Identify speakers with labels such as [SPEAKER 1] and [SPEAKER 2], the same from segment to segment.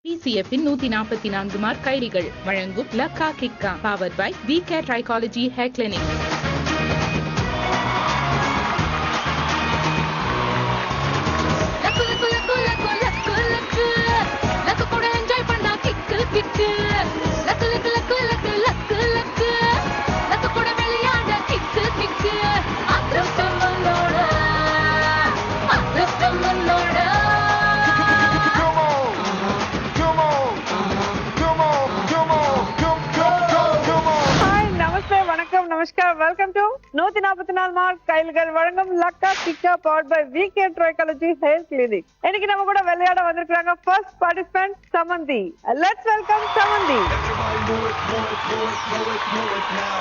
[SPEAKER 1] TCF இன் 144 mark கைரிகள் வழங்கும் Lakka Kikka powered by VK Trichology Hair Clinic.
[SPEAKER 2] Namaskar, welcome to 144 mark கைல்கள் வழங்கும் Lakka கிக்கா powered by VK Trichology Hair Clinic. இன்னைக்கு நம்ம கூட விளையாட வந்திருக்காங்க first participant Samanthi. Let's welcome Samanthi.
[SPEAKER 3] Everybody move it now.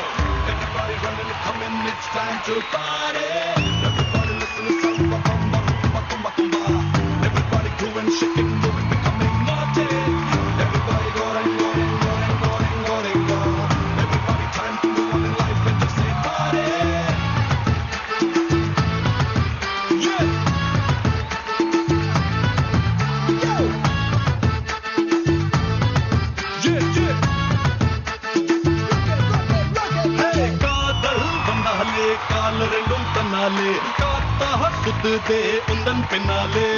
[SPEAKER 3] Everybody running to come in, it's time to party. Everybody listen to samba, bamba. Everybody doing, shaking, moving, becoming naughty. Everybody go. Everybody time to move on in life and just say party. Yeah. Hey, காதல் வந்தாலே கால் ரெண்டும் தன்னாலே காத்தாக சுத்துதே உந்தன் பின்னாலே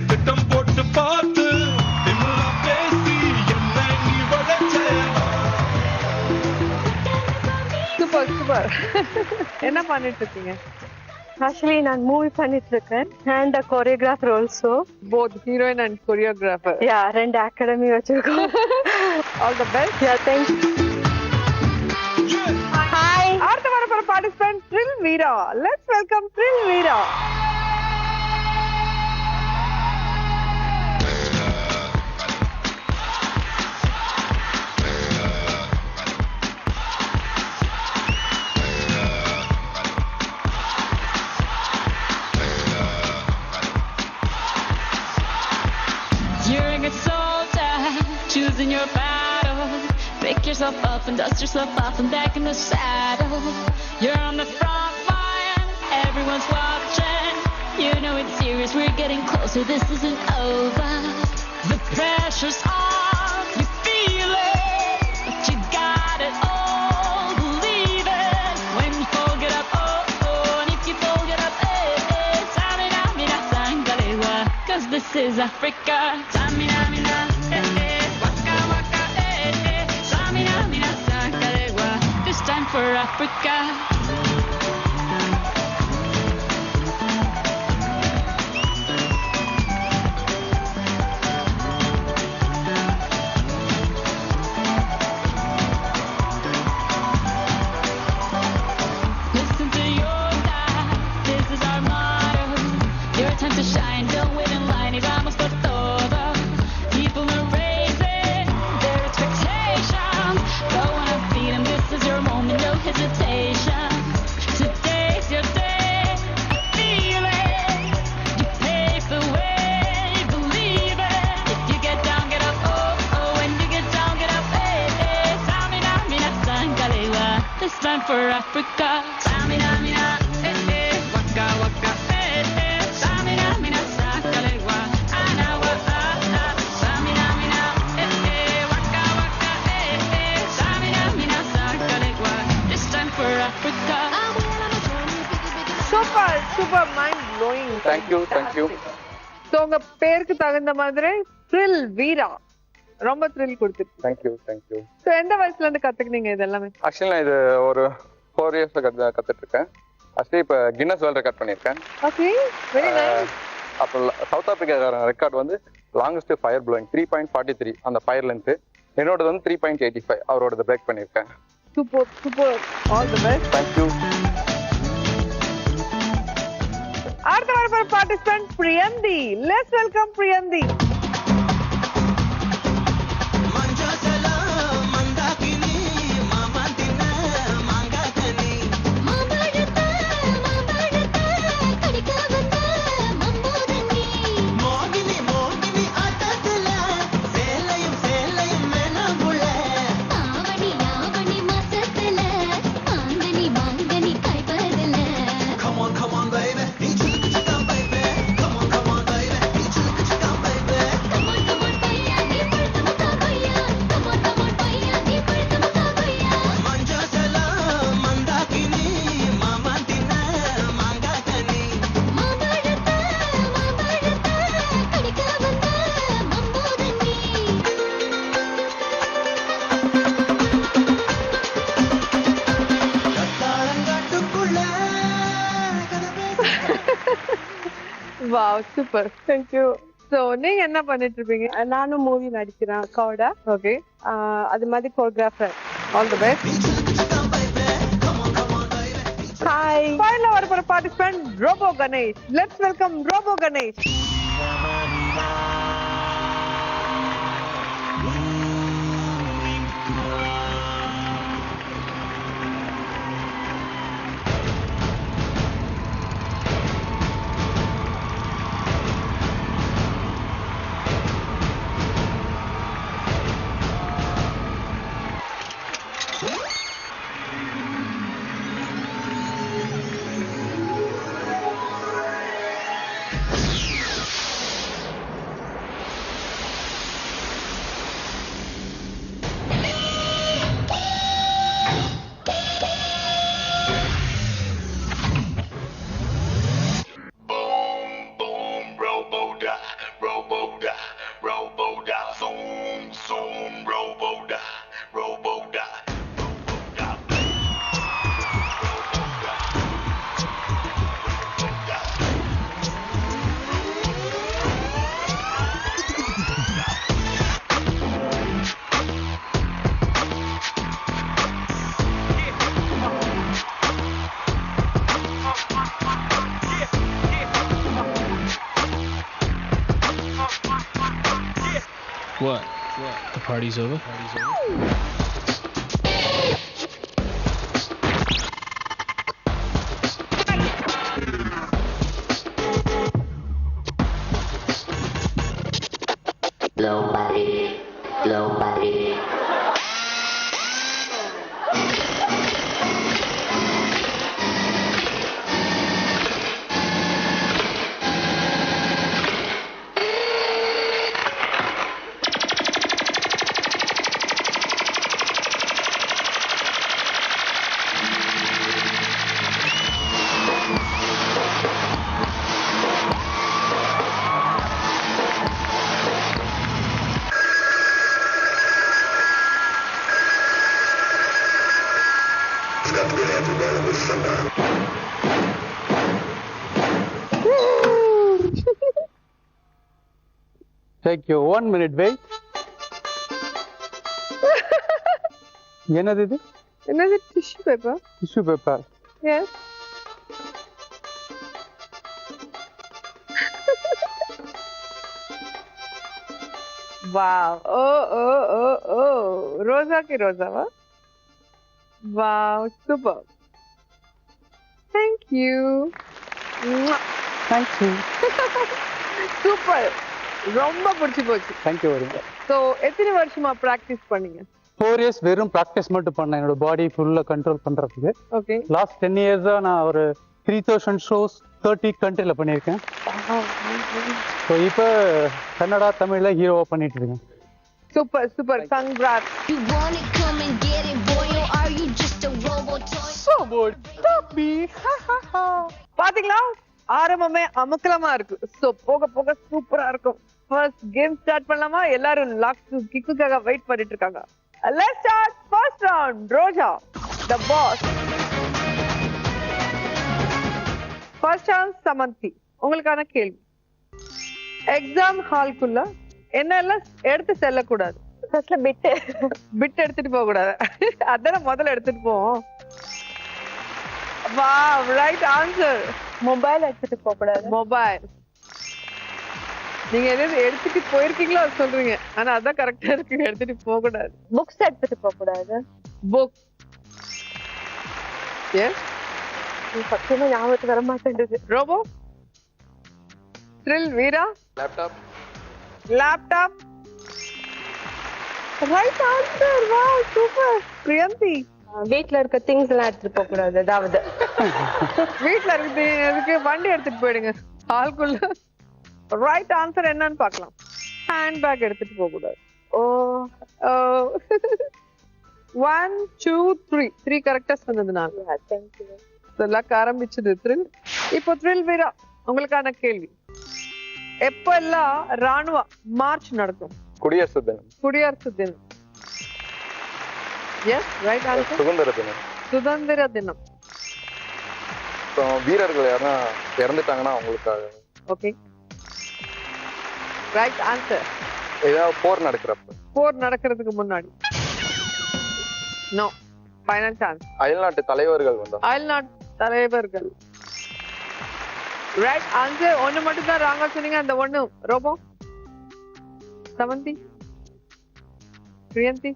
[SPEAKER 3] திட்டம் போட்டு பார்த்து திமிரா பேசி என்ன நீ வளைச்ச
[SPEAKER 2] சூப்பர் என்ன பண்ணிட்டு இருக்கீங்க?
[SPEAKER 4] Actually, நான் மூவி பண்ணிட்டு இருக்கேன் and a choreographer also.
[SPEAKER 2] Both heroine and choreographer.
[SPEAKER 4] Yeah, ரெண்டு அகாடமி வச்சிருக்கோம்.
[SPEAKER 2] All the best.
[SPEAKER 4] Yeah, thank you. Hi.
[SPEAKER 2] அடுத்த வர participant Thrill Veera. Let's welcome Thrill Veera.
[SPEAKER 5] You're a good soldier, choosing your battle. Pick yourself up and dust yourself off and back in the saddle. You're on the front line, everyone's watching. You know it's serious, we're getting closer, this isn't over. The pressure's on, you feel it, but you got it all, believe it. When you fold it up, oh, and if you fold it up, Samina, mina, sangalewa, 'cause this is Africa. Samina, mina, waka, waka, Samina, mina, sangalewa, this time for Africa. Listen to your life, this is our motto. Your time to shine, don't wait in line, y vamos por todo. People are raising their expectations. Go on and feed them, this is your moment, no hesitation. Today's your day, feel it. You pave the way, believe it. If you get down, get up, oh, when you get down, get up, Samina, mina, sangalewa, this time for Africa. Samina, mina, waka, waka, Samina, mina, sangalewa, anawa, Samina, mina, waka, waka, Samina, mina, sangalewa, this time for Africa.
[SPEAKER 2] Super mind blowing.
[SPEAKER 6] Thank you.
[SPEAKER 2] So உங்க பேருக்கு தகுந்த மாதிரி Thrill Veera. ரொம்ப thrill கொடுத்துருக்கு.
[SPEAKER 6] Thank you.
[SPEAKER 2] So எந்த வயசுல இருந்து கத்துக்கினீங்க இதெல்லாமே?
[SPEAKER 6] ஆக்சுவலி நான் இது ஒரு 4 இயர்ஸ்ல கத்துட்டு இருக்கேன். ஆக்சுவலி இப்போ கின்னஸ் வேர்ல்ட் ரெக்கார்ட் பண்ணியிருக்கேன்.
[SPEAKER 2] Okay, very nice.
[SPEAKER 6] அப்போ சவுத் ஆப்பிரிக்கா ரெக்கார்ட் வந்து லாங்கஸ்ட் ஃபயர் ப்ளோயிங் 3.43 அந்த ஃபயர் லென்த். என்னோடது வந்து 3.85 அவரோடது பிரேக் பண்ணியிருக்கேன்.
[SPEAKER 2] Super. All the best.
[SPEAKER 6] Thank you.
[SPEAKER 2] அடுத்த வர participant Priyanthi. Let's welcome Priyanthi.
[SPEAKER 3] மோகினி ஆட்டத்துல சேலையும்
[SPEAKER 2] வாவ் சூப்பர் தேங்க்யூ. ஸோ நீங்க என்ன பண்ணிட்டு இருப்பீங்க?
[SPEAKER 4] நானும் மூவி நடிக்கிறேன் அக்காவோட.
[SPEAKER 2] ஓகே,
[SPEAKER 4] அது மாதிரி choreographer.
[SPEAKER 2] All the best.
[SPEAKER 4] Hi.
[SPEAKER 2] ஃபைனலா வர போற participant Robo Ganesh. Let's welcome Robo Ganesh.
[SPEAKER 7] What? The party's over?
[SPEAKER 8] Nobody.
[SPEAKER 9] Take your 1 minute wait. என்னது இது?
[SPEAKER 2] என்னது tissue paper?
[SPEAKER 9] Tissue paper.
[SPEAKER 2] Yes. Wow. Oh ரோஜா की ரோஜாவா? Wow super. Thank you.
[SPEAKER 9] Thank you.
[SPEAKER 2] Super. ரொம்ப பிடிச்சி போச்சு.
[SPEAKER 9] Thank you very much.
[SPEAKER 2] So எத்தனை வருஷமா ப்ராக்டிஸ் பண்ணீங்க?
[SPEAKER 9] 4 years வெறும் ப்ராக்டிஸ் மட்டும் பண்ணேன் என்னோட பாடி ஃபுல்லா கண்ட்ரோல் பண்றதுக்கு.
[SPEAKER 2] ஓகே.
[SPEAKER 9] லாஸ்ட் 10 years நான் ஒரு 3000 ஷோஸ் 30 கண்ட்ரில பண்ணியிருக்கேன். ஸோ இப்போ கன்னடா தமிழ்ல ஹீரோவா பண்ணிட்டு இருக்கேன்.
[SPEAKER 2] Super super. Congrats.
[SPEAKER 8] You want it, come and get it, boy, or are you just a robot toy?
[SPEAKER 2] பாத்தீங்களா, ஆரம்பமே அமுக்கலமா இருக்கு. சோ போக போக சூப்பரா இருக்கும். ஃபர்ஸ்ட் கேம் ஸ்டார்ட் பண்ணலாமா? எல்லாரும் லாக் கிக்குக்காக வெயிட் பண்ணிட்டு இருக்காங்க. Let's start first round. Roja the boss. First chance Samanthi. உங்களுக்கான கேள்வி. எக்ஸாம் ஹால்குள்ள என்னெல்லாம் எடுத்து செல்லக்கூடாது?
[SPEAKER 4] ஃபர்ஸ்ட்ல
[SPEAKER 2] பிட் எடுத்துட்டு போக கூடாது. அதான முதல்ல எடுத்துட்டு போவோம். Wow, right answer.
[SPEAKER 4] மொபைல் எடுத்துட்டு போக கூடாது.
[SPEAKER 2] மொபைல். நீங்க எதாவது எடுத்துட்டு போயிருக்கீங்களோ அது சொல்றீங்க, ஆனா அதான் கரெக்டா இருக்கு. எடுத்துட்டு போக கூடாது.
[SPEAKER 4] புக்ஸ் எடுத்துட்டு போக கூடாது.
[SPEAKER 2] புக். எஸ்.
[SPEAKER 4] சத்தியமா ஞாபகத்துக்கு வர மாட்டேங்குது.
[SPEAKER 2] Robo. Thrill Veera.
[SPEAKER 6] Laptop.
[SPEAKER 2] Laptop. Right answer. Wow super. Priyanthi.
[SPEAKER 4] வீட்ல இருக்க திங்ஸ் எல்லாம் எடுத்துட்டு போக கூடாது. அதாவது
[SPEAKER 2] வீட்ல இருக்கு வண்டி எடுத்துட்டு போயிடுங்க. ஆளுக்குள்ள. ரைட் ஆன்சர் என்னன்னு பார்க்கலாம். ஹேண்ட் பேக் எடுத்துட்டு போக கூடாது.
[SPEAKER 4] ஓ
[SPEAKER 2] 1 2 3 கரெக்டா சொன்னதுனால
[SPEAKER 4] தேங்க்யூ.
[SPEAKER 2] லக் ஆரம்பிச்சது த்ரில். இப்போ த்ரில் வீரா, உங்களுக்கான கேள்வி. எப்பெல்லாம் ராணுவ மார்ச் நடக்கும்?
[SPEAKER 6] குடியரசு தினம்.
[SPEAKER 2] குடியரசு தினம். Yes, right answer.
[SPEAKER 6] சுதந்திர தினம்.
[SPEAKER 2] சுதந்திர தினம்.
[SPEAKER 6] அப்புறம் வீரர்கள் யாருன்னா இறந்துட்டாங்கன்னா அவங்களுக்காக.
[SPEAKER 2] Okay right answer.
[SPEAKER 6] ஏதாவது போர் நடக்கிறப்ப.
[SPEAKER 2] போர் நடக்கிறதுக்கு முன்னாடி. நோ. Final chance.
[SPEAKER 6] அயல்நாட்டு தலைவர்கள் வந்தா.
[SPEAKER 2] அயல்நாட்டு தலைவர்கள். Right answer. ஒண்ணு மட்டும் தான் ராங்கா சொன்னீங்க. அந்த ஒண்ணு ரோபோ. சமந்தி, பிரியந்தி,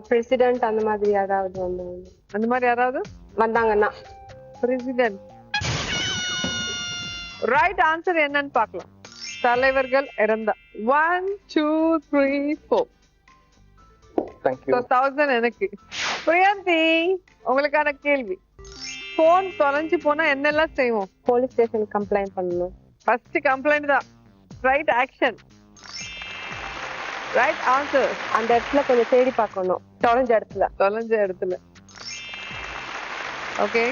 [SPEAKER 4] பிரசிடென்ட் அந்த மாதிரி யாராவது வந்தாங்க,
[SPEAKER 2] அந்த மாதிரி யாராவது
[SPEAKER 4] வந்தாங்கன்னா
[SPEAKER 2] பிரசிடென்ட். ரைட் ஆன்சர் என்னன்னு பார்க்கலாம். தலைவர்கள் இறந்தா. 1 2 3 4.
[SPEAKER 6] தேங்க்யூ.
[SPEAKER 2] 1000 எனக்கு. பிரியந்தி, உங்களுக்கான கேள்வி. போன் தொலைஞ்சு போனா என்னெல்லாம் செய்வோம்?
[SPEAKER 4] போலீஸ் ஸ்டேஷன் கம்ப்ளைண்ட் பண்ணணும்.
[SPEAKER 2] ஃபர்ஸ்ட் கம்ப்ளைண்ட் தான். Right action. Right answer.
[SPEAKER 4] அந்த இடத்துல கொஞ்சம் தேடி பார்க்கணும், தொலைஞ்ச இடத்துல.
[SPEAKER 2] தொலைஞ்ச இடத்துல. Okay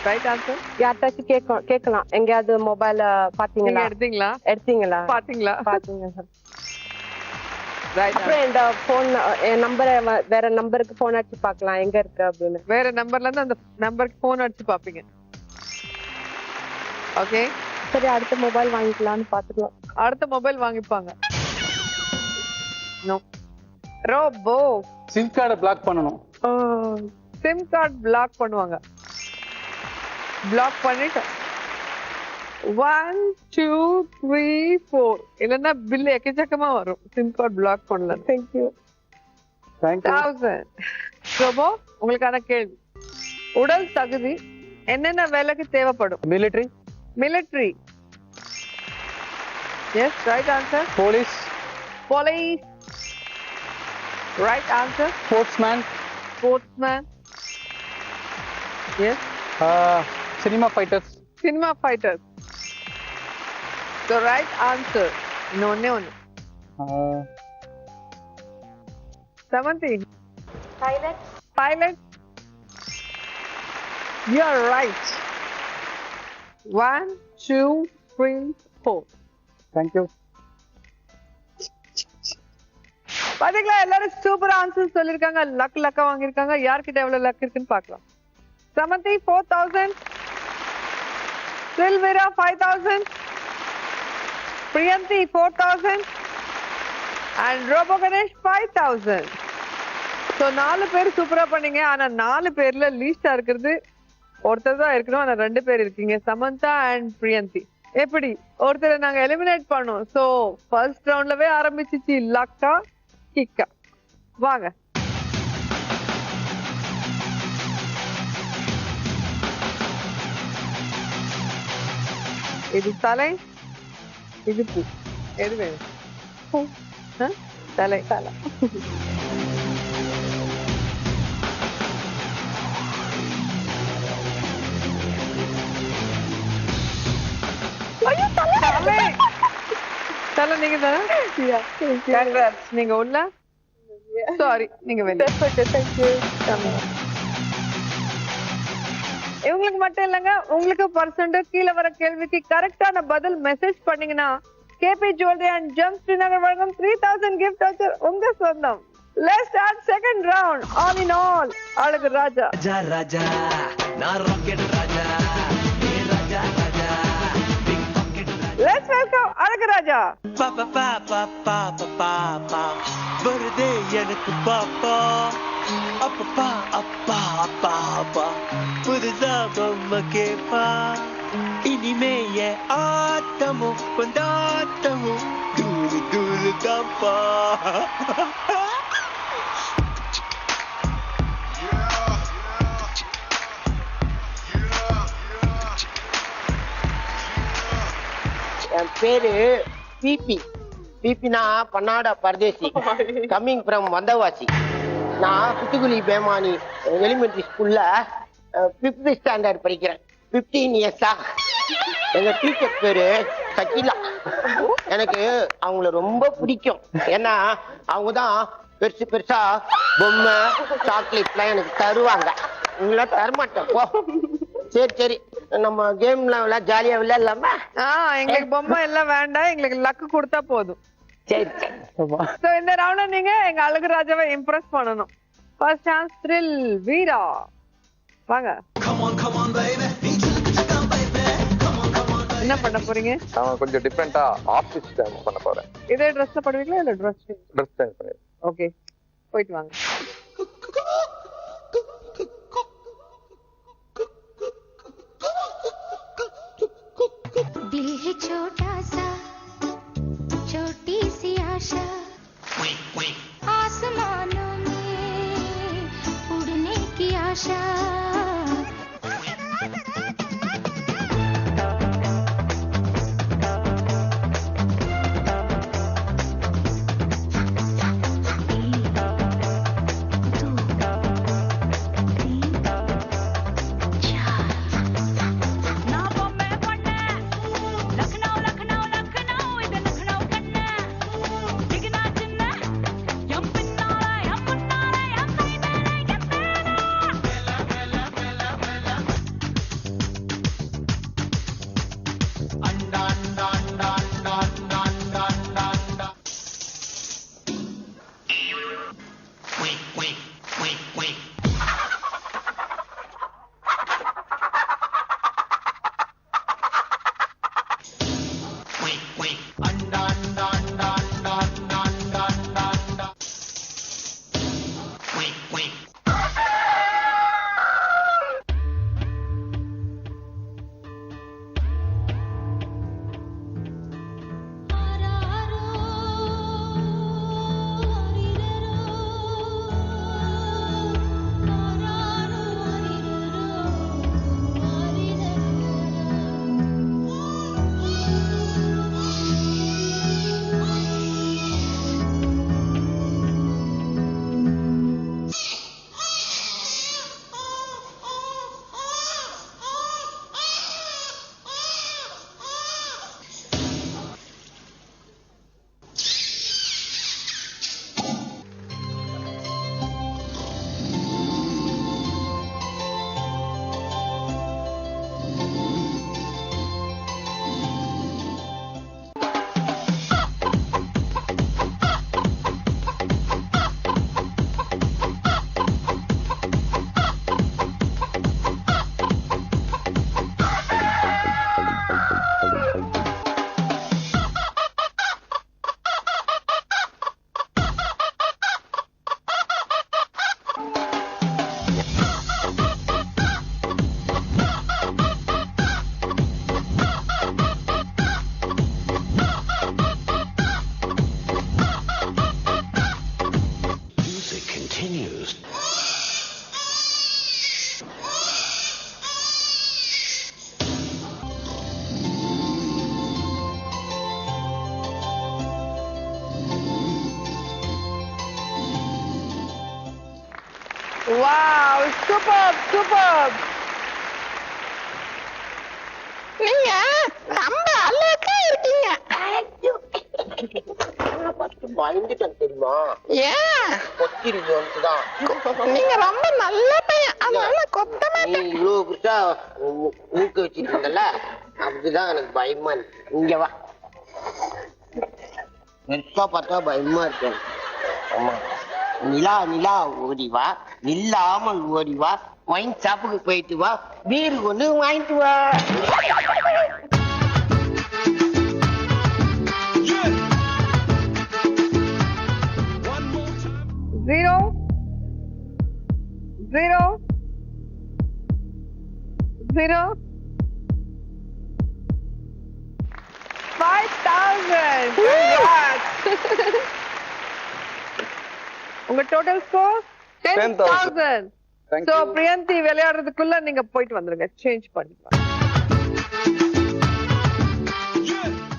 [SPEAKER 2] right answer.
[SPEAKER 4] யார்ட்டாச்சும் கேட்கலாம், எங்கேயாவது மொபைல
[SPEAKER 2] நீங்க
[SPEAKER 4] பாத்தீங்களா,
[SPEAKER 2] எடுத்தீங்களா,
[SPEAKER 4] எடுத்தீங்களா,
[SPEAKER 2] பாத்தீங்களா?
[SPEAKER 4] பாத்தீங்க.
[SPEAKER 2] ரைட்.
[SPEAKER 4] அப்புறம் இந்த போன் நம்பரை வேற நம்பருக்கு போன் அடிச்சு பார்க்கலாம் எங்க இருக்கு அப்படின்னு.
[SPEAKER 2] வேற நம்பர்ல இருந்து அந்த நம்பருக்கு போன் அடிச்சு பாப்பீங்க. ஓகே
[SPEAKER 4] சரி, அடுத்த மொபைல் வாங்கிக்கலாம்னு பாத்துக்கலாம்.
[SPEAKER 2] அடுத்த மொபைல் வாங்கிப்பாங்க. நோ. ரோபோ.
[SPEAKER 9] சிம் கார்டை பிளாக் பண்ணணும்.
[SPEAKER 2] சிம் கார்டு பிளாக் பண்ணுவாங்க. பிளாக் பண்ணிட்டு 1 2 3 4 இல்லன்னா பில் எக்கச்சக்கமா வரும். சிம் கார்டு பிளாக் பண்ணல.
[SPEAKER 4] தேங்க்யூ.
[SPEAKER 2] 1000. ரோபோ, உங்களுக்கான கேள்வி. உடல் தகுதி என்னென்ன வேலைக்கு தேவைப்படும்?
[SPEAKER 9] Military,
[SPEAKER 2] military. Yes right answer.
[SPEAKER 9] Police,
[SPEAKER 2] police. Right answer.
[SPEAKER 9] Sportsman,
[SPEAKER 2] sportsman. Yes.
[SPEAKER 9] Cinema fighters.
[SPEAKER 2] Cinema fighters. So right answer. இன்னொன்னே ஒன்று. Samanthi.
[SPEAKER 4] Pilot.
[SPEAKER 2] Pilot. You are right. 1 2 3 4.
[SPEAKER 9] Thank you.
[SPEAKER 2] பாத்தீங்களா, எல்லாரும் சூப்பர் ஆன்சர் சொல்லிருக்காங்க. லக்கா வாங்கிருக்காங்க. யார்கிட்ட எவ்வளவு லக் இருக்குன்னு பார்க்கலாம். Samanthi 4000. Silvira 5000. Priyanti 4000. And Robo Ganesh 5000. So 4 பேர் சூப்பரா பண்ணீங்க. ஆனா 4 பேர்ல லீஸ்டா இருக்கிறது ஒருத்தர் தான் இருக்கணும். ஆனா 2 பேர் இருக்கீங்க, சமந்தா அண்ட் பிரியந்தி. எப்படி ஒருத்தரை நாங்க எலிமினேட் பண்ணோம். சோ ஃபர்ஸ்ட் ரவுண்ட்லவே ஆரம்பிச்சிச்சு லக்கா கிக்கா. வாங்க. இது தலை, இது பூ. எது வேணும்? பூ. தலை. தலை. தலை நீங்க தானே? நீங்க உள்ள. சாரி, நீங்க வெளியே. இவங்களுக்கு மட்டும் இல்லைங்க, உங்களுக்கு பர்சன்ட் கீழே வர கேள்விக்கு கரெக்டான பதில் மெசேஜ் பண்ணீங்கன்னா KP jewellery and gem Srinagar வழங்கும் 3000 கிஃப்ட் வவுச்சர் உங்க சொந்தம். Let's start second round. All in all, அழகு ராஜா.
[SPEAKER 3] ராஜா ராஜா நான் ராக்கெட் ராஜா. ஏ Raja Raja pick pocket Raja.
[SPEAKER 2] Let's welcome அழகு ராஜா.
[SPEAKER 3] பாப்பா பாப்பா பாப்பா பாப்பா வருதே எனக்கு பாப்பா. அப்பா அப்பா அப்பா அப்பா புதுசா பொம்மை கேப்பா. இனிமே என் ஆட்டமும் கொண்டாட்டமும் தூரு தூரு தாப்பா.
[SPEAKER 10] என் பேரு பிபி. பிபினா பன்னாடா பரதேசி, கம்மிங் ஃப்ரம் வந்தவாசி. நான் குத்துக்குழி பேமானி எலிமெண்டரி ஸ்கூல்ல 5th ஸ்டாண்டர்ட் படிக்கிறேன். 15 இயர்ஸா. எங்க டீச்சர் பேரு சகிலா. எனக்கு அவங்கள ரொம்ப பிடிக்கும். ஏன்னா அவங்க தான் பெருசு பெருசா பொம்மை சாக்லேட்லாம் எனக்கு தருவாங்க. இவங்களாம் தரமாட்டேன் போ. சரி சரி, நம்ம கேம்ல ஜாலியா விளையாடலாமா?
[SPEAKER 2] எங்களுக்கு பொம்மை எல்லாம் வேண்டாம், எங்களுக்கு லக்கு கொடுத்தா போதும்.
[SPEAKER 10] சரி சரி.
[SPEAKER 2] So, இந்த ரவுண்ட்ல நீங்க எங்க அழகு ராஜாவை இம்ப்ரெஸ் பண்ணணும். ஃபர்ஸ்ட் சான்ஸ் த்ரில் வீரா. வாங்க.
[SPEAKER 3] Come on baby. Come on baby.
[SPEAKER 2] என்ன பண்ண போறீங்க?
[SPEAKER 6] நான் கொஞ்சம் டிஃப்ரெண்டா ஆஃபீஸ் டான்ஸ் பண்ண போறேன்.
[SPEAKER 2] இதே ட்ரெஸ்ல பண்ணுவீங்களா இல்ல ட்ரெஸ்
[SPEAKER 6] சேஞ்ச் பண்ணி.
[SPEAKER 2] ஓகே, போயிட்டு வாங்க.
[SPEAKER 8] दिल है छोटा सा छोटी सी आशा आसमानों में उड़ने की आशा
[SPEAKER 2] Wow, superb, superb.
[SPEAKER 10] நீங்க ரொம்ப அழகா இருக்கீங்க. பயந்துட்டேன் தெரியுமா? ஏன்? கொத்திருக்கோன்னுதான். நீங்க ரொம்ப நல்ல பையன், அதனால கொத்த மாட்டேன். நீ இவ்வளவு பெருசா மூக்க வச்சிட்டு இருந்தல, அப்படிதான் எனக்கு பயமா இருக்கு. இங்க வா. பெருசா பார்த்தா பயமா இருக்கு. ஆமா. நிலா நிலா ஓடி வா, நில்லாமல் ஓடி வா, ஒயின் ஷாப்புக்கு போயிட்டு வா, பீர் கொண்டு வாங்கிட்டு வா.
[SPEAKER 2] Zero, zero, zero, 5,000. Congrats. உங்க total score 10,000.
[SPEAKER 6] Thank
[SPEAKER 2] so
[SPEAKER 6] you.
[SPEAKER 2] Priyanthi விளையாடுறதுக்குள்ள நீங்க போயிட்டு வந்துருங்க, சேஞ்ச் பண்ணிக்கலாம்.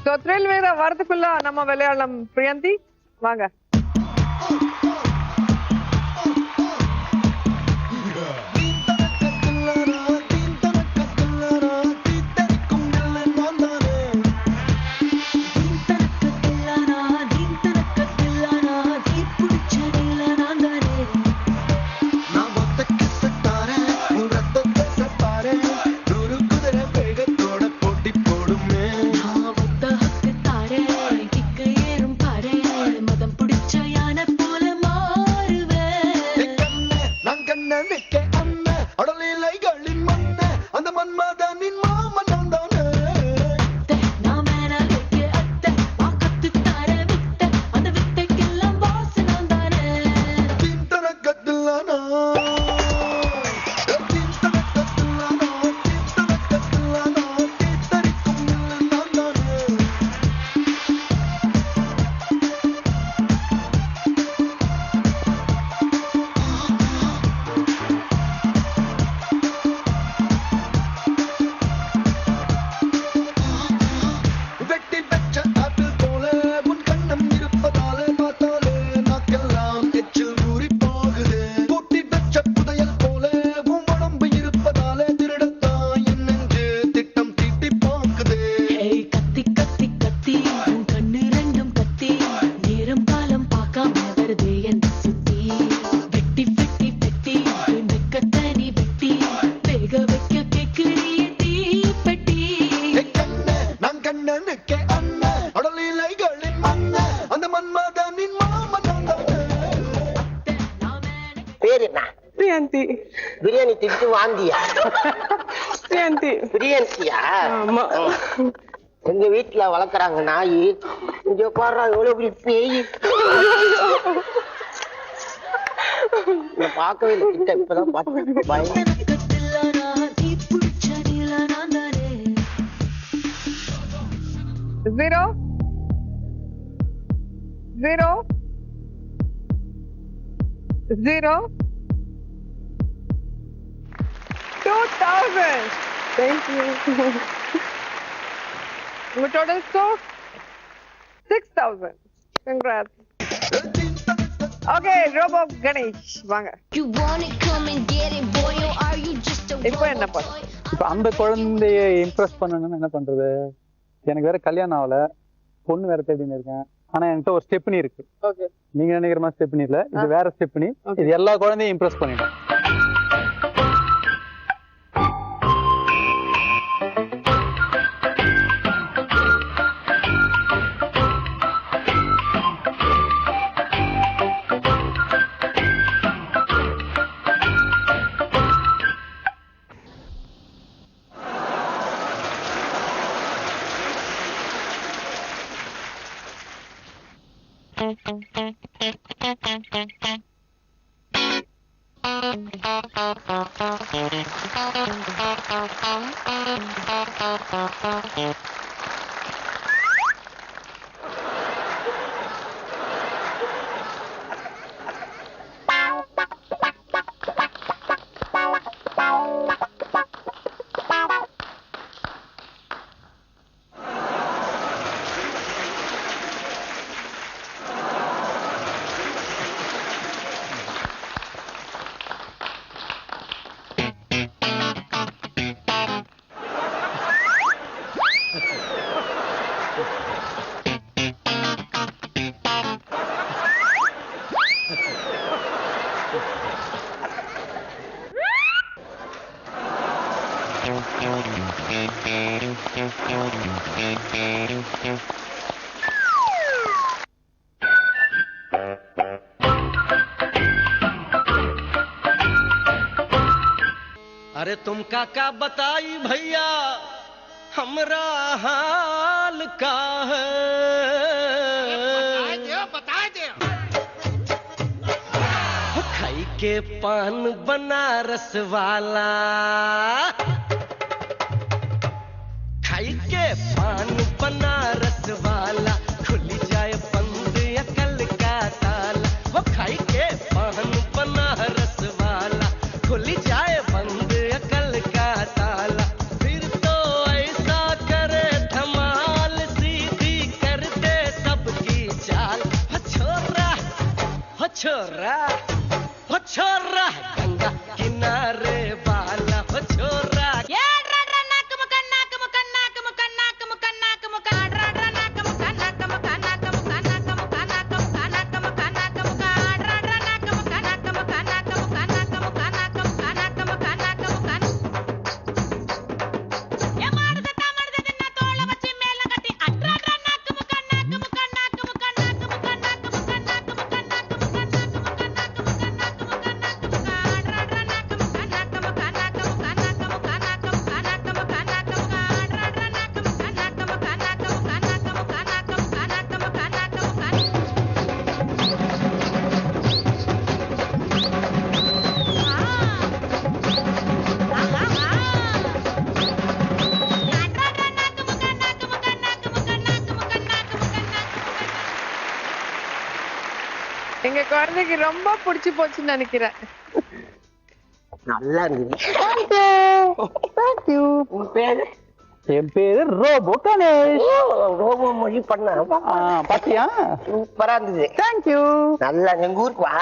[SPEAKER 2] சோ த்ரில் வேற வரதுக்குள்ள நம்ம விளையாடலாம். பிரியந்தி வாங்க.
[SPEAKER 5] மதம் பிடிச்ச யானை போல
[SPEAKER 10] பேர் என்ன?
[SPEAKER 4] பிரியாந்தி.
[SPEAKER 10] பிரியாணி திட்டு வாந்தியா?
[SPEAKER 4] பிரியாந்தி.
[SPEAKER 10] பிரியாணியா?
[SPEAKER 4] ஆமா.
[SPEAKER 10] எங்க வீட்டுல வளர்க்குறாங்க நாய். இங்க பாரு எவ்வளவு பெரிய பேய். பார்க்கவே இல்லை கிட்ட, இப்பதான் பார்த்தேன். பயம்.
[SPEAKER 2] 0 0 0 2000.
[SPEAKER 4] Thank you.
[SPEAKER 2] உங்க total score 6000. Congrats. Okay, Robo Ganesh வாங்க. இப்போ என்ன பண்ண?
[SPEAKER 9] இப்போ அந்த குழந்தைய இம்ப்ரெஸ் பண்ணணும்னு என்ன பண்றது? எனக்கு வேற கல்யாணம் ஆகல, பொண்ணு வேற தேடின்னு இருக்கேன். ஆனா என்கிட்ட ஒரு ஸ்டெப்னி இருக்கு.
[SPEAKER 2] ஓகே.
[SPEAKER 9] நீங்க நினைக்கிற மாதிரி ஸ்டெப்னி இல்ல, இது வேற ஸ்டெப்னி. இது எல்லா குழந்தையும் இம்ப்ரெஸ் பண்ணிடும்.
[SPEAKER 11] अरे तुम काका बताई भैया हमरा हाल का है। बता दे खाई के पान बनारस वाला, खाई के पान बनारस वाला, खुल जाए बंद अकल का ताला। वो खाई के पान बनारस वाला, खुल जाए बंद अकल का ताला। फिर तो ऐसा करे धमाल, सीधी कर दे सबकी चाल। हो छोरा, हो छोरा, हो छोरा, गंगा किनारे वाला, हो छोरा।
[SPEAKER 2] எங்க குழந்தைக்கு ரொம்ப பிடிச்சு போச்சுன்னு நினைக்கிறேன்.
[SPEAKER 10] நல்லா இருந்தது.
[SPEAKER 4] Thank you.
[SPEAKER 10] உன் பேரு?
[SPEAKER 9] என் பேரு ரோபோ கணேஷ்.
[SPEAKER 10] ரோபோ மொழி பண்ண
[SPEAKER 9] பாத்தியா?
[SPEAKER 10] சூப்பரா இருந்தது.
[SPEAKER 9] Thank you.
[SPEAKER 10] நல்லா எங்க ஊருக்கு வா.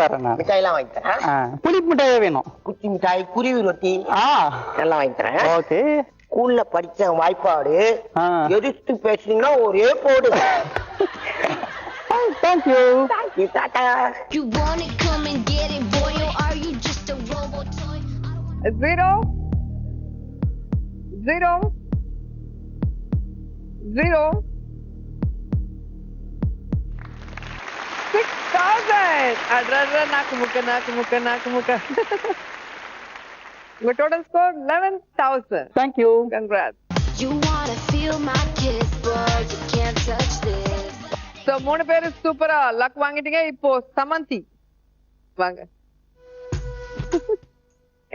[SPEAKER 9] வரேன்.
[SPEAKER 10] மிட்டாய் எல்லாம் வாங்கி தரேன்.
[SPEAKER 9] புளிப்பு மிட்டாயே வேணும்.
[SPEAKER 10] குச்சி மிட்டாய், குருவி ரொட்டி எல்லாம் வாங்கி தரேன்.
[SPEAKER 9] ஓகே.
[SPEAKER 10] ஸ்கூல்ல படிச்ச வாய்ப்பாடு எதிர்த்து பேசுனீங்கன்னா ஒரே போடு.
[SPEAKER 9] Thank you.
[SPEAKER 10] Thank you, Tata.
[SPEAKER 8] You want it, come and get it, boy, or are you just a robot toy?
[SPEAKER 2] 0 0 0 6000. அட்ரா நாக்கு முக்க உங்க total score 11,000.
[SPEAKER 9] Thank you.
[SPEAKER 2] Congrats.
[SPEAKER 8] You wanna feel my kiss, but you can't touch this.
[SPEAKER 2] So 3 பேர் சூப்பரா luck வாங்கிட்டீங்க. இப்போ சமந்தி வாங்க.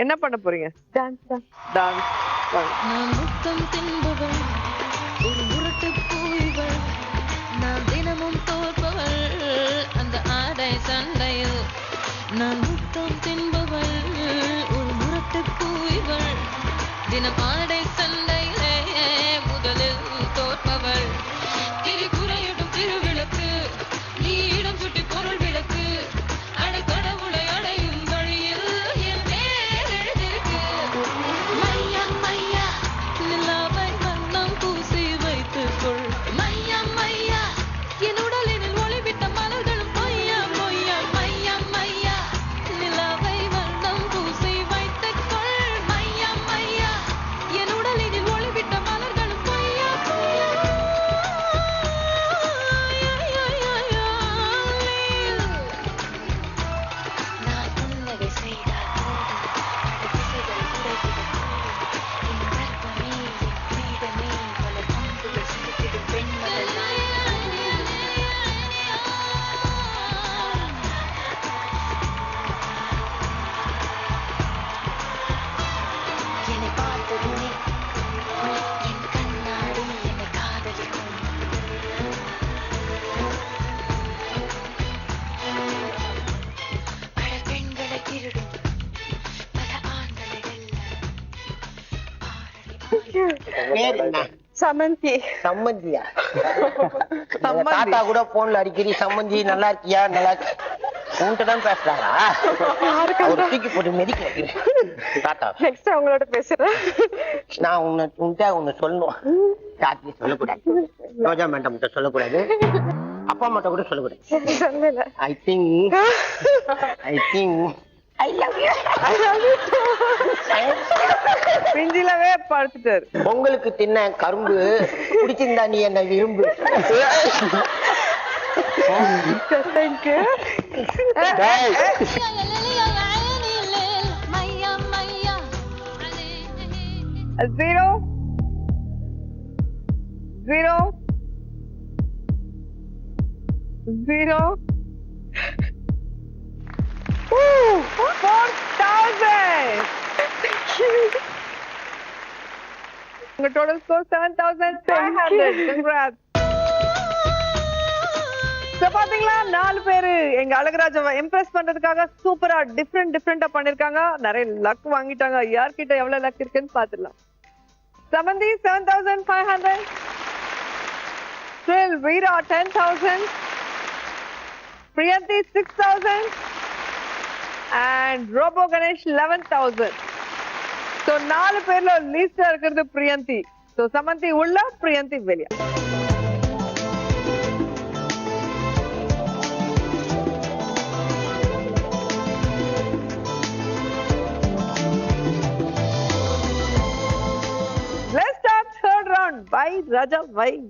[SPEAKER 2] என்ன பண்ண போறீங்க?
[SPEAKER 4] டான்ஸ்
[SPEAKER 2] டான்ஸ் வாங்க.
[SPEAKER 5] நான் முத்தம் தின்பவள் ஒரு முரட்டு பூய்வள் நான் தினமும் தோற்பவள் அந்த ஆடை சண்டையில் நான் முத்தம் தின்பவள் ஒரு முரட்டு பூய்வள் தினம் ஆடை சண்டையிலே முதலில் தோற்பவள் திரிபுரையிடும் திருவிளக்கு நீ இடம் சுட்டி பொருள் விளக்கு அடைக்கடவுளை அடையும் வழியில் என் பேர் எழுதிருக்கு மையா மையா நிலாவை வண்ணம் பூசி வைத்துக் கொள் மையா மையா என் உடலினில் ஒளிவிட்ட மலர்களும் பொய்யா பொய்யா மையா மையா நிலாவை வண்ணம் பூசி வைத்துக் கொள் மையா மையா என் உடலினில் ஒளிவிட்ட மலர்களும் பொய்யா பொய்யா நான் புன்னகை செய்தால் போதும் திசைகள் உடைத்திடும் என் கற்பனை என் பீடமே பல பங்குகள் சிரித்திடும் பெண்மகள் என்னை பார்த்ததுமே என் கண்ணாடி என்னை காதலிக்கும் பல பெண்களை திருடும் பல ஆண்களை வெல்ல
[SPEAKER 10] பேர் என்ன?
[SPEAKER 4] சமந்தி.
[SPEAKER 10] சம்மந்தியா? எங்க தாத்தா கூட போன்ல அடிக்கடி சம்மந்தி நல்லா இருக்கியா நல்லா உன்கிட்ட தான் பேசுறாரா? அவர் தூக்கி போட்டு மிதிக்க வைக்கிறேன் தாத்தா.
[SPEAKER 4] நெக்ஸ்ட் அவங்களோட பேசுறேன்.
[SPEAKER 10] நான் உன்கிட்ட ஒண்ணு சொல்லணும். ராத்திரி சொல்லக்கூடாது, ரோஜா மேடம் கிட்ட சொல்லக்கூடாது, அப்பா அம்மாட்ட கூட சொல்லக்கூடாது.
[SPEAKER 4] சொல்லல.
[SPEAKER 10] I think I love you.
[SPEAKER 2] பிஞ்சிலவே படுத்துட்டாரு.
[SPEAKER 10] உங்களுக்கு தின்ன கரும்பு பிடிச்சிருந்தா நீ என்ன விரும்பு.
[SPEAKER 4] Thank you.
[SPEAKER 5] மையா மையா
[SPEAKER 2] 0 0 0 4,000. உங்க டோட்டல் ஸ்கோர் 7,500. Congrats. So பாத்தீங்களா 4 பேரு எங்க அழகராஜாவை இம்ப்ரெஸ் பண்றதுக்காக சூப்பரா டிஃப்ரெண்டா பண்ணிருக்காங்க. நிறைய லக் வாங்கிட்டாங்க. யார்கிட்ட எவ்வளவு லக் இருக்குன்னு பாத்துடலாம். சமந்தி 7,500. Thrill Veera 10,000. Priyanti 6,000. And Robo Ganesh 11,000. So 4 பேர்ல லீஸ்டா இருக்கிறது பிரியந்தி. So சமந்தி உள்ள, பிரியந்தி வெளியா. Let's start third round. Bye, Raja. Bye.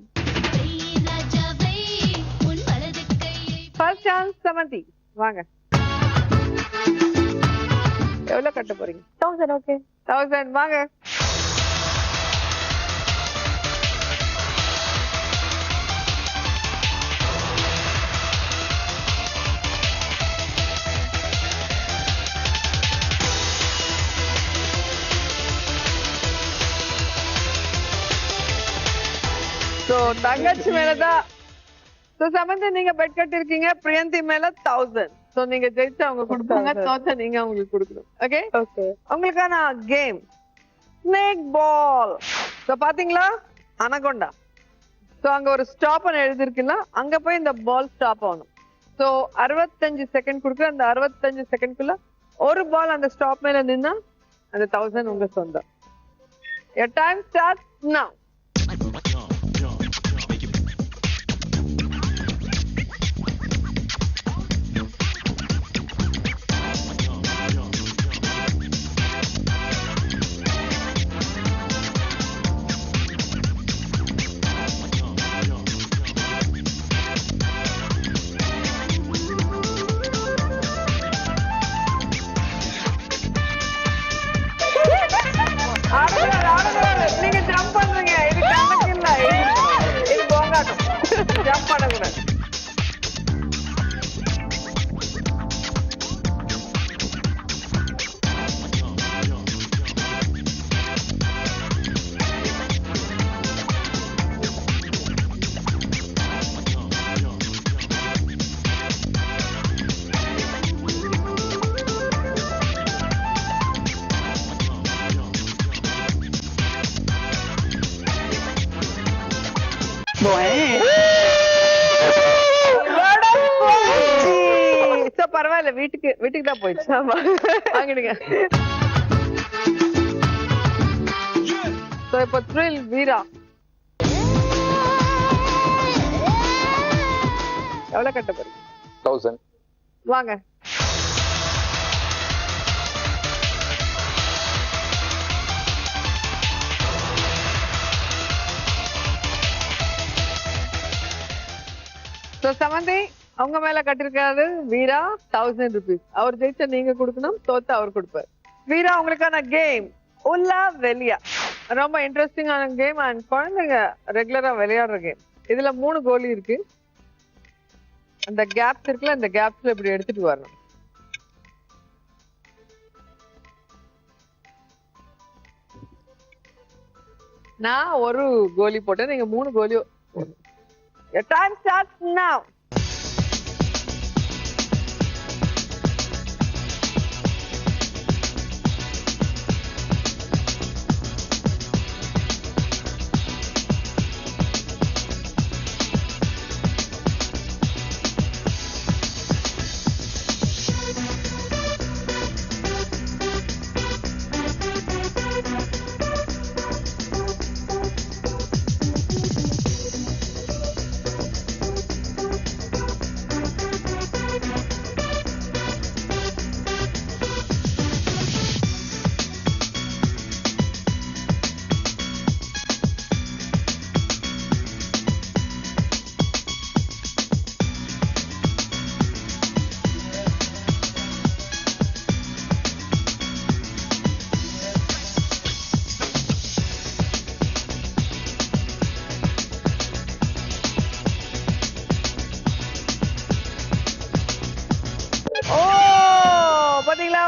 [SPEAKER 2] First chance, Samanthi. வாங்க. எவ்வளவு கட்ட போறீங்க?
[SPEAKER 4] 1000. Okay.
[SPEAKER 2] 1000 வாங்க. So தங்கச்சி மேலதான். So சமந்தி நீங்க பெட் கட்டி இருக்கீங்க. பிரியந்தி மேல 1000. So நீங்க ஜெயிச்சு அவங்க கொடுப்பாங்க, தோத்த நீங்க அவங்களுக்கு கொடுக்கணும். Okay
[SPEAKER 4] Okay.
[SPEAKER 2] உங்களுக்கான கேம் ஸ்னேக் பால். So பாத்தீங்களா அனகொண்டா. So அங்க ஒரு ஸ்டாப் எழுதிருக்குல்ல, அங்க போய் இந்த பால் ஸ்டாப் ஆகணும். So 65 செகண்ட் கொடுக்குற. அந்த 65 செகண்ட்குள்ள ஒரு பால் அந்த ஸ்டாப் மேல நின்னா அந்த 1000 உங்க சொந்தம். Your time starts now. Jump பண்ணக்கூடாது. So, பரவாயில்ல, வீட்டுக்கு தான் போயிடுச்சு. வாங்கிடுங்க. So, இப்போ thrill வீரா எவ்வளவு கட்ட போறீங்க?
[SPEAKER 6] 1000.
[SPEAKER 2] வாங்க. So, சமந்தி அவங்க மேல கட்டிருக்காரு வீரா 1000 rupees. அவர் ஜெயிச்சா நீங்க கொடுக்கணும், தோத்த அவர் கொடுப்பாரு. வீரா உங்களுக்கான கேம் உள்ள வெளியா. ரொம்ப இன்ட்ரெஸ்டிங்கான கேம் அண்ட் குழந்தைங்க ரெகுலரா விளையாடுற கேம். இதுல 3 கோலி இருக்கு. அந்த கேப்ஸ் இருக்குல்ல, இந்த கேப்ஸ்ல இப்படி எடுத்துட்டு வரணும். நான் ஒரு கோலி போட்டேன், நீங்க 3 கோலி. Your time starts now.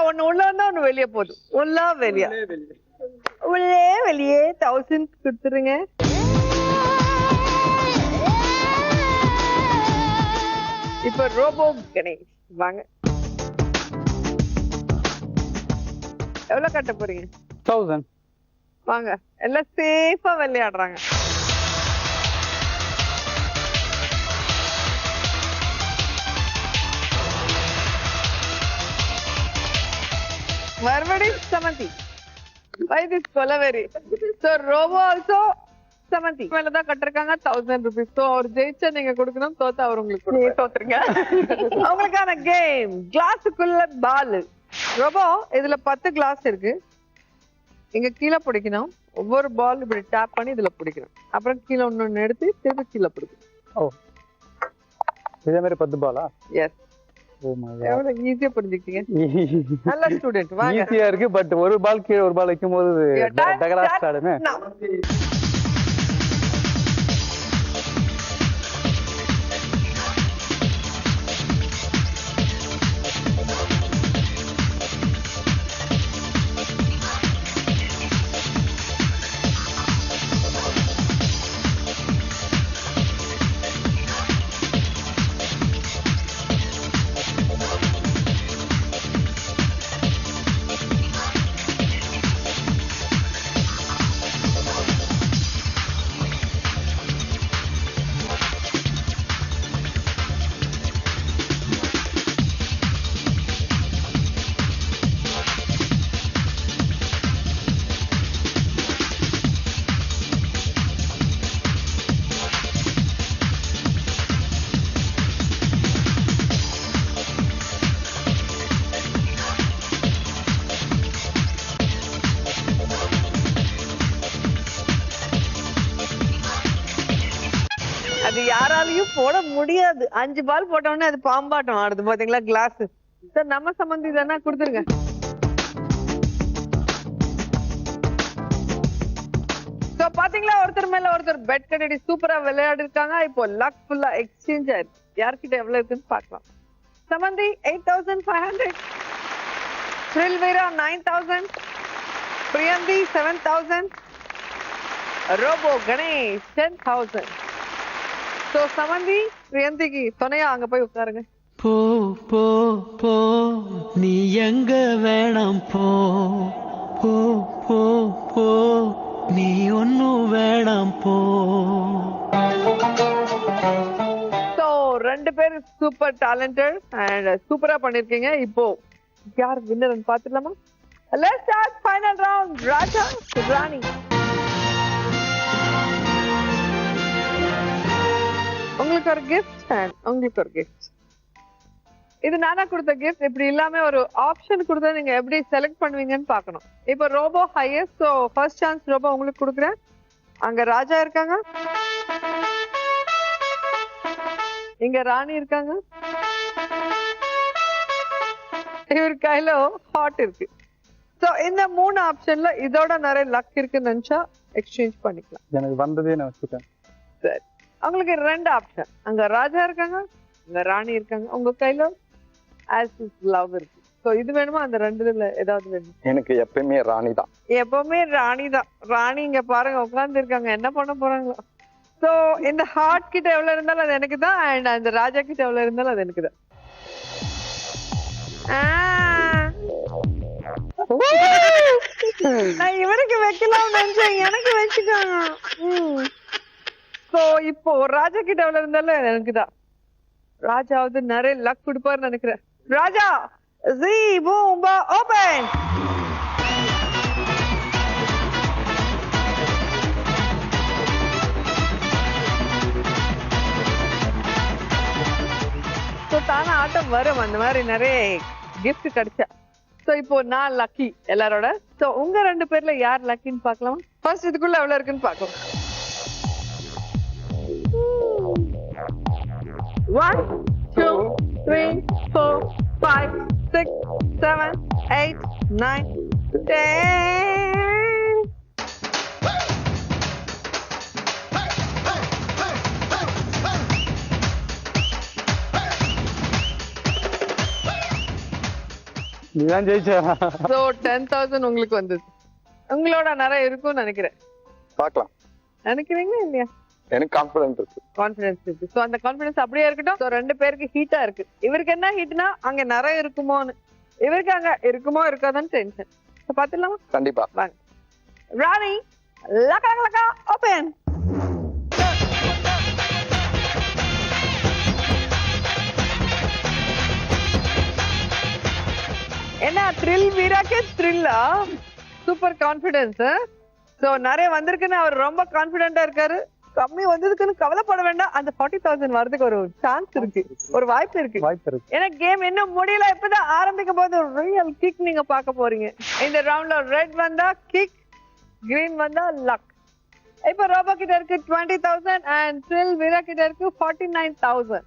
[SPEAKER 2] ஒண்ணு உள்ள வந்தா ஒண்ணு வெளியே போகுது. உள்ள வெளியே உள்ளே வெளியே 1000 கொடுத்துருங்க. இப்ப ரோபோ கணேஷ் வாங்க. எவ்வளவு கட்ட போறீங்க?
[SPEAKER 9] 1000.
[SPEAKER 2] வாங்க, எல்லாம் சேஃபா விளையாடுறாங்க. மறுபடியும் சமந்தி. Why this கொலவெறி? So Robo also சமந்தி மேலதான் கட்டிருக்காங்க 1000 rupees. So அவர் ஜெயிச்சா நீங்க கொடுக்கணும், தோத்தா அவர் உங்களுக்கு கொடுக்கணும். தோத்துருங்க. அவங்களுக்கான கேம் கிளாஸுக்குள்ள பால். ரோபோ இதுல 10 கிளாஸ் இருக்கு. இங்க கீழே பிடிக்கணும். ஒவ்வொரு பால் இப்படி டேப் பண்ணி இதுல பிடிக்கணும். அப்புறம் கீழே ஒண்ணு எடுத்து திருப்பி கீழே பிடிக்கணும்.
[SPEAKER 9] ஓ, இதே மாதிரி 10 பாலா?
[SPEAKER 2] எஸ். எவ்வளவு ஈஸியா புரிஞ்சுக்கிட்டீங்க. நல்ல ஸ்டூடெண்ட். வாங்க.
[SPEAKER 9] ஈஸியா இருக்கு, பட் ஒரு பால் கீழே ஒரு பால் வைக்கும் போது டகராஸ் ஆடுமே. அது யாராலையும் போட முடியாது. 5 பால் போட்டோடனே அது பாம்பாட்டம் ஆடுது பாத்தீங்களா கிளாஸ். சார் நம்ம சம்பந்தி தானே, கொடுத்துருங்க.
[SPEAKER 2] சோ பாத்தீங்களா, ஒருத்தர் மேல ஒருத்தர் பெட் கட்டிட்டு சூப்பரா விளையாடி இருக்காங்க. இப்போ லக் ஃபுல்லா எக்ஸ்சேஞ்ச் ஆயிருக்கு. யார்கிட்ட எவ்வளவு இருக்குன்னு பார்க்கலாம். சமந்தி 8500, த்ரில் வீரா 9000, பிரியந்தி 7000, ரோபோ கணேஷ் 10,000. சோ சமந்தி பிரியந்திக்கு துணையா அங்க போய் உட்காருங்க.
[SPEAKER 11] போ போ போ நீ எங்க வேணாம் போ போ போ போ நீ ஒன்னும் வேணாம் போ.
[SPEAKER 2] சோ ரெண்டு பேரும் சூப்பர் டேலண்டட் அண்ட் சூப்பரா பண்ணிருக்கீங்க. இப்போ யார் வின்னர்னு பாத்துடலாமா? Let's start final round. ராஜா ராணி. உங்களுக்கு ஒரு கிஃப்ட் அண்ட் உங்களுக்கு ஒரு கிஃப்ட். இது நானா கொடுத்த கிஃப்ட். இப்படி இல்லாம ஒரு ஆப்ஷன் கொடுத்தா நீங்க எப்படி செலக்ட் பண்ணுவீங்கன்னு பார்க்கணும். இப்போ Robo highest. So first chance Robo உங்களுக்கு கொடுக்குறேன். அங்க ராஜா இருக்காங்க, இங்க ராணி இருக்காங்க, இவர் கையில ஹாட் இருக்கு. ஸோ இந்த 3 ஆப்ஷன்ல இதோட நிறைய லக் இருக்குன்னு நினைச்சா எக்ஸ்சேஞ்ச் பண்ணிக்கலாம்.
[SPEAKER 9] எனக்கு வந்ததே நான் வச்சுட்டேன்.
[SPEAKER 2] சரி, உங்களுக்கு 2 ஆப்ஷன். அங்க ராஜா இருக்காங்க, இங்க ராணி இருக்காங்க, உங்க கையில ஆஸ் இஸ் லவ் இருக்கு. சோ இது வேணுமா? அந்த 2ல ஏதாவது வேணும்?
[SPEAKER 6] எனக்கு எப்பயுமே ராணி தான்.
[SPEAKER 2] எப்பவுமே ராணி தான். ராணி இங்க பாருங்க உட்கார்ந்து இருக்காங்க, என்ன பண்ண போறாங்களோ. சோ இந்த ஹார்ட் கிட்ட எவ்வளவு இருந்தாலும் அது எனக்கு தான், அண்ட் அந்த ராஜா கிட்ட எவ்வளவு இருந்தாலும் அது எனக்கு தான். நான் இவருக்கு வைக்கலாம் நினைச்சேன், எனக்கு வச்சுக்காங்க. சோ இப்போ ராஜா கிட்ட எவ்வளவு இருந்தாலும் எனக்கு தான். ராஜாவது நிறைய லக் கொடுப்பாருன்னு நினைக்கிறேன். ராஜா ஜி பூம்பா ஓபன். சோ தானே ஆட்டம் வரும், அந்த மாதிரி நிறைய கிஃப்ட் கிடைச்சா. சோ இப்போ நான் லக்கி எல்லாரோட. சோ உங்க 2 பேர்ல யார் லக்கின்னு பார்க்கலாம். ஃபர்ஸ்ட் இதுக்குள்ள எவ்வளவு இருக்குன்னு பார்க்கலாம். 1 2 3 4 5 6 7 8 9 10.
[SPEAKER 9] நீதான் ஜெயிச்சா.
[SPEAKER 2] சோ 10,000 உங்களுக்கு வந்தது. உங்களோட நிறைய இருக்கும்னு நினைக்கிறேன்.
[SPEAKER 6] பார்க்கலாம்.
[SPEAKER 2] நினைக்கிறீங்களா இல்லையா?
[SPEAKER 6] எனக்கு கான்ஃபிடன்ஸ் இருக்கு.
[SPEAKER 2] கான்ஃபிடன்ஸ் இருக்கு. சோ அந்த கான்ஃபிடன்ஸ் அப்படியே இருக்கட்டும். சோ 2 பேருக்கு ஹீட்டா இருக்கு. இவருக்கு என்ன ஹீட்னா அங்க நிறைய இருக்குமோன்னு, இவருக்கு அங்க இருக்குமோ இருக்காதான்னு டென்ஷன். சோ பாத்துடலாமா?
[SPEAKER 6] கண்டிப்பா
[SPEAKER 2] வாங்க. ராணி லக்கா லக்கா ஓபன். என்ன த்ரில் வீராக்கே த்ரில்லா? Super confidence. சோ நிறைய வந்திருக்குன்னு அவர் ரொம்ப கான்ஃபிடென்ட்டா இருக்காரு. கம்மி வந்ததுக்குன்னு கவலைப்பட வேண்டாம். அந்த 40,000 வரதுக்கு ஒரு சான்ஸ் இருக்கு, ஒரு வாய்ப்பு இருக்கு. ஏன்னா கேம் இன்னும் முடியல, இப்பதான் ஆரம்பிக்கும் போது ரியல் கிக் நீங்க பார்க்க போறீங்க. இந்த ரவுண்ட்ல ரெட் வந்தா கிக், கிரீன் வந்தா லக். இப்போ ரோபோ கிட்ட இருக்கு 20,000 அண்ட் த்ரில் வீரா கிட்ட இருக்கு 49,000.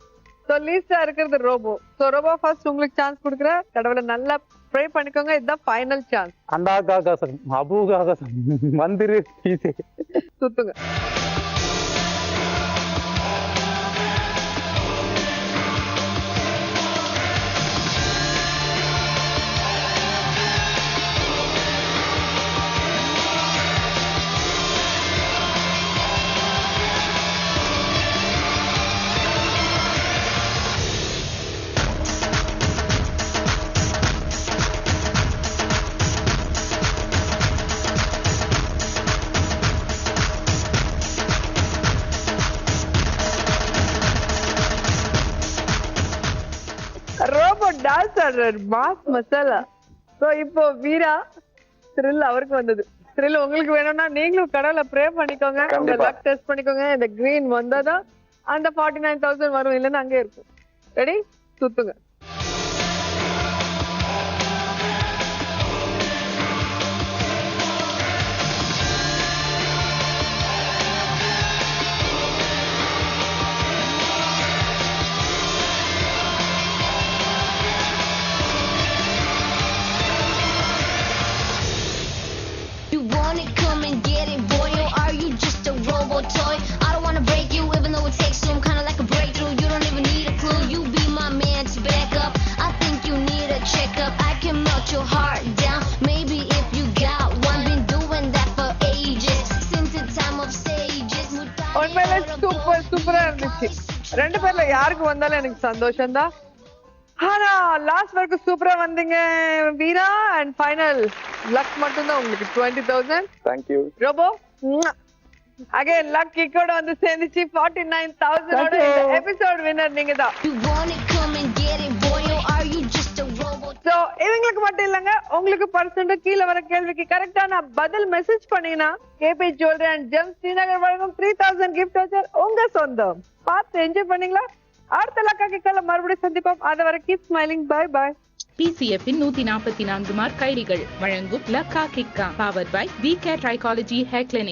[SPEAKER 2] சோ லீஸ்டா இருக்கிறது ரோபோ. சோ ரோபோ ஃபர்ஸ்ட் உங்களுக்கு சான்ஸ் கொடுக்குற. கடவுளை நல்லா ப்ரே பண்ணிக்கோங்க. இதுதான் ஃபைனல் சான்ஸ்.
[SPEAKER 9] அண்டாகாகாசம் அபூகாகாசம் மந்திரு
[SPEAKER 2] சுத்துங்க. ரோபோ டான்ஸ் ஆடுறாரு, மாஸ் மசாலா. சோ இப்போ வீரா த்ரில் அவருக்கு வந்தது. த்ரில் உங்களுக்கு வேணும்னா நீங்களும் கடவுளை ப்ரே பண்ணிக்கோங்க, உங்க லக் டெஸ்ட் பண்ணிக்கோங்க. இந்த கிரீன் வந்தாதான் அந்த 49,000 வரும், இல்லைன்னா அங்கே இருக்கும். ரெடி? சுத்துங்க.
[SPEAKER 8] You want it, come and get it, boy, or are you robo toy. I don't wanna break you, even though it takes two. I'm kinda like a breakthrough. You don't even need a clue. You be my man to back up. I think you need a checkup. I can melt your heart down. Maybe if you got one, been doing that for ages. Since the time of sages.
[SPEAKER 2] உண்மையிலே சூப்பரா இருந்துச்சு. ரெண்டு பேர்ல யாருக்கு வந்தாலும் எனக்கு சந்தோஷம் தான். ஆனா லாஸ்ட் வரைக்கும் சூப்பரா வந்தீங்க வீரா. அண்ட் ஃபைனல் லக் மட்டும் தான் உங்களுக்கு 20,000.
[SPEAKER 6] தேங்க்யூ.
[SPEAKER 2] ரோபோ அகைன் லக் கிக்கோட வந்து சேர்ந்துச்சு 49,000 ஓட இந்த எபிசோட் வின்னர் நீங்க தான். சோ இவங்களுக்கு மட்டும் இல்லங்க, உங்களுக்கு பர்சன்ட் கீழே வர கேள்விக்கு கரெக்டான பதில் மெசேஜ் பண்ணீங்கன்னா KP jewellery and gems Srinagar வழங்கும் 3,000 கிஃப்ட் வவுச்சர் உங்க சொந்தம். பார்த்து என்ஜாய் பண்ணீங்களா? அடுத்த லக்கா கிக்கால மறுபடியும் சந்திப்போம். அதுவரை keep smiling. Bye bye.
[SPEAKER 1] PCF in 144 mark கைலிகள் வழங்கும் Lakka Kikka powered by VK Trichology Hair Clinic.